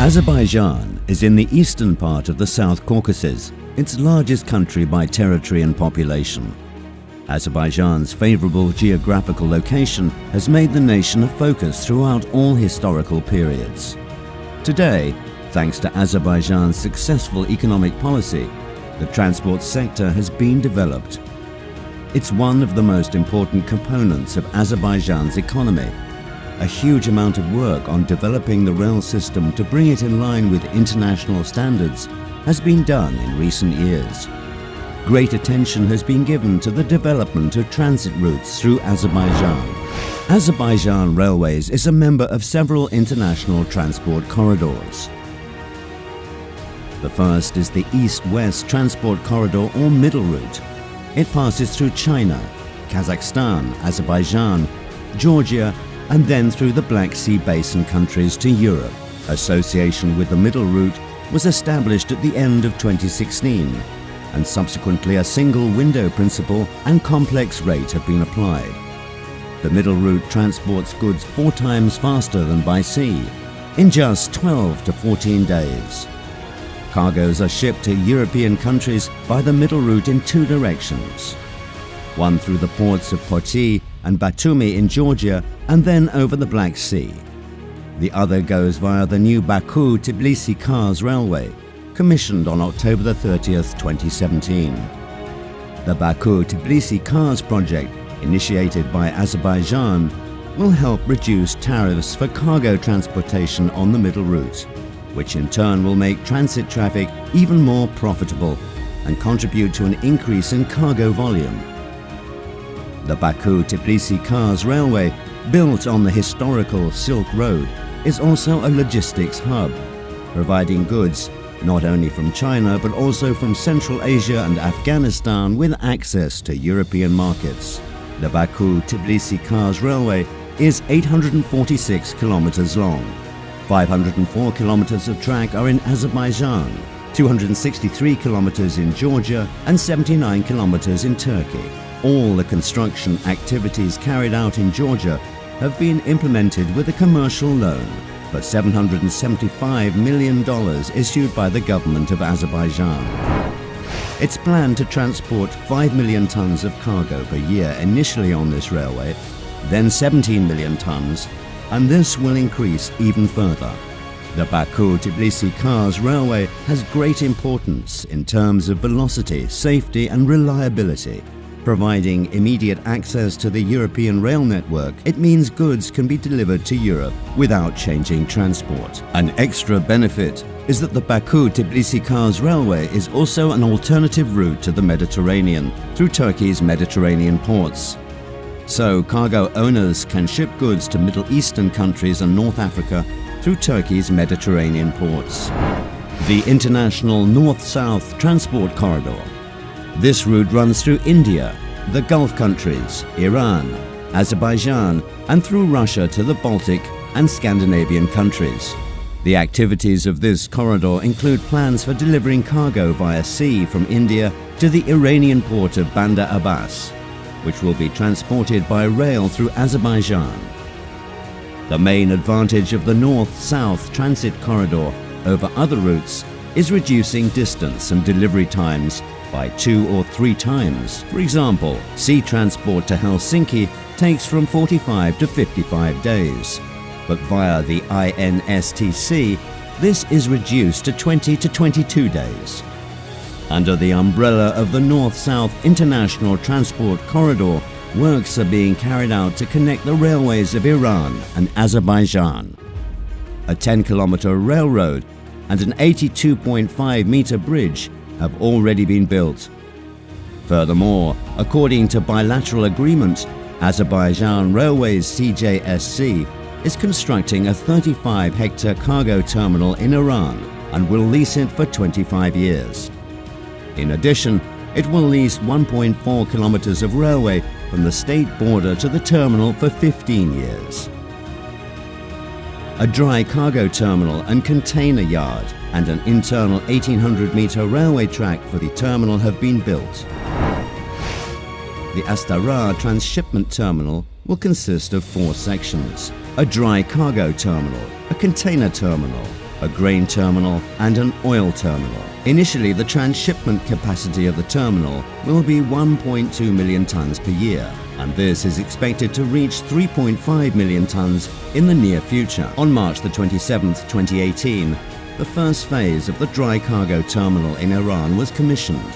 Azerbaijan is in the eastern part of the South Caucasus, its largest country by territory and population. Azerbaijan's favorable geographical location has made the nation a focus throughout all historical periods. Today, thanks to Azerbaijan's successful economic policy, the transport sector has been developed. It's one of the most important components of Azerbaijan's economy. A huge amount of work on developing the rail system to bring it in line with international standards has been done in recent years. Great attention has been given to the development of transit routes through Azerbaijan. Azerbaijan Railways is a member of several international transport corridors. The first is the East-West Transport Corridor or Middle Route. It passes through China, Kazakhstan, Azerbaijan, Georgia, and then through the Black Sea Basin countries to Europe. Association with the Middle Route was established at the end of 2016, and subsequently a single window principle and complex rate have been applied. The Middle Route transports goods 4 times faster than by sea, in just 12 to 14 days. Cargoes are shipped to European countries by the Middle Route in 2 directions. One through the ports of Poti and Batumi in Georgia and then over the Black Sea. The other goes via the new Baku-Tbilisi Cars Railway, commissioned on October 30th, 2017. The Baku-Tbilisi Cars project, initiated by Azerbaijan, will help reduce tariffs for cargo transportation on the Middle Route, which in turn will make transit traffic even more profitable and contribute to an increase in cargo volume. The Baku-Tbilisi Cars Railway, built on the historical Silk Road, is also a logistics hub, providing goods not only from China but also from Central Asia and Afghanistan with access to European markets. The Baku-Tbilisi Cars Railway is 846 kilometers long. 504 kilometers of track are in Azerbaijan, 263 kilometers in Georgia, and 79 kilometers in Turkey. All the construction activities carried out in Georgia have been implemented with a commercial loan for $775 million issued by the government of Azerbaijan. It's planned to transport 5 million tons of cargo per year initially on this railway, then 17 million tons, and this will increase even further. The Baku-Tbilisi Cars Railway has great importance in terms of velocity, safety and reliability. Providing immediate access to the European rail network, it means goods can be delivered to Europe without changing transport. An extra benefit is that the Baku-Tbilisi Cars Railway is also an alternative route to the Mediterranean through Turkey's Mediterranean ports. So cargo owners can ship goods to Middle Eastern countries and North Africa through Turkey's Mediterranean ports. The International North-South Transport Corridor. This route runs through India, the Gulf countries, Iran, Azerbaijan, and through Russia to the Baltic and Scandinavian countries. The activities of this corridor include plans for delivering cargo via sea from India to the Iranian port of Bandar Abbas, which will be transported by rail through Azerbaijan. The main advantage of the North-South Transit Corridor over other routes is reducing distance and delivery times by 2 or 3 times. For example, sea transport to Helsinki takes from 45 to 55 days, but via the INSTC, this is reduced to 20 to 22 days. Under the umbrella of the North-South International Transport Corridor, works are being carried out to connect the railways of Iran and Azerbaijan. A 10-kilometer railroad and an 82.5-meter bridge have already been built. Furthermore, according to bilateral agreement, Azerbaijan Railways CJSC is constructing a 35-hectare cargo terminal in Iran and will lease it for 25 years. In addition, it will lease 1.4 kilometers of railway from the state border to the terminal for 15 years. A dry cargo terminal and container yard and an internal 1,800-meter railway track for the terminal have been built. The Astara transshipment terminal will consist of 4 sections: a dry cargo terminal, a container terminal, a grain terminal and an oil terminal. Initially, the transshipment capacity of the terminal will be 1.2 million tons per year, and this is expected to reach 3.5 million tons in the near future. On March the 27th, 2018, the first phase of the dry cargo terminal in Iran was commissioned.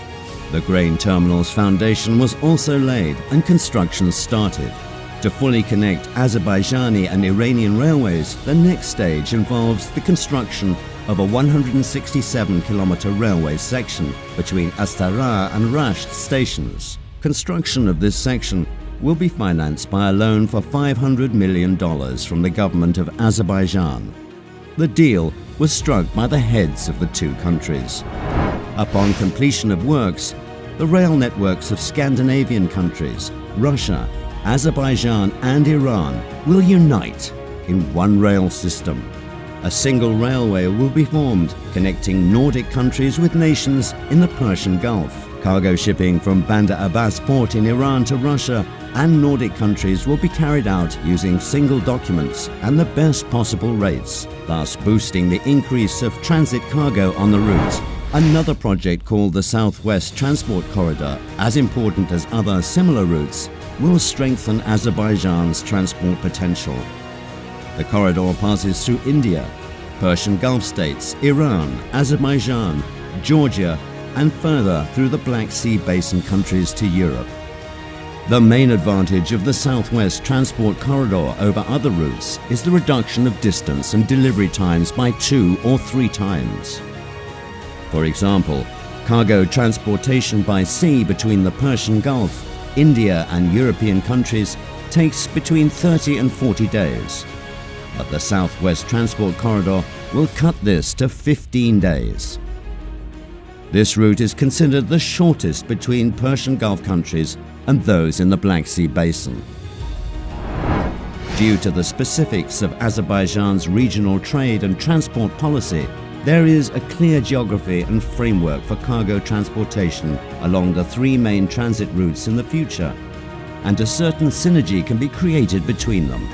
The grain terminal's foundation was also laid and construction started. To fully connect Azerbaijani and Iranian railways, the next stage involves the construction of a 167-kilometer railway section between Astara and Rasht stations. Construction of this section will be financed by a loan for $500 million from the government of Azerbaijan. The deal was struck by the heads of the two countries. Upon completion of works, the rail networks of Scandinavian countries, Russia, Azerbaijan and Iran will unite in one rail system. A single railway will be formed, connecting Nordic countries with nations in the Persian Gulf. Cargo shipping from Bandar Abbas port in Iran to Russia and Nordic countries will be carried out using single documents and the best possible rates, thus boosting the increase of transit cargo on the route. Another project called the EastWest Transport Corridor, as important as other similar routes, will strengthen Azerbaijan's transport potential. The corridor passes through India, Persian Gulf states, Iran, Azerbaijan, Georgia, and further through the Black Sea Basin countries to Europe. The main advantage of the Southwest Transport Corridor over other routes is the reduction of distance and delivery times by 2 or 3 times. For example, cargo transportation by sea between the Persian Gulf, India and European countries takes between 30 and 40 days. But the Southwest Transport Corridor will cut this to 15 days. This route is considered the shortest between Persian Gulf countries and those in the Black Sea Basin. Due to the specifics of Azerbaijan's regional trade and transport policy, there is a clear geography and framework for cargo transportation along the 3 main transit routes in the future, and a certain synergy can be created between them.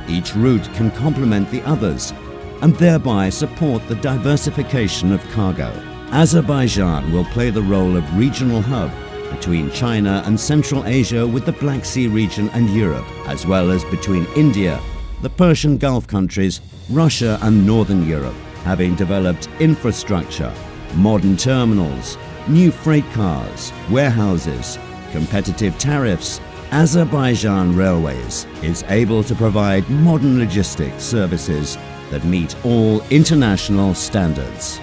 Each route can complement the others and thereby support the diversification of cargo. Azerbaijan will play the role of regional hub between China and Central Asia with the Black Sea region and Europe, as well as between India, the Persian Gulf countries, Russia and Northern Europe. Having developed infrastructure, modern terminals, new freight cars, warehouses, competitive tariffs, Azerbaijan Railways is able to provide modern logistics services that meet all international standards.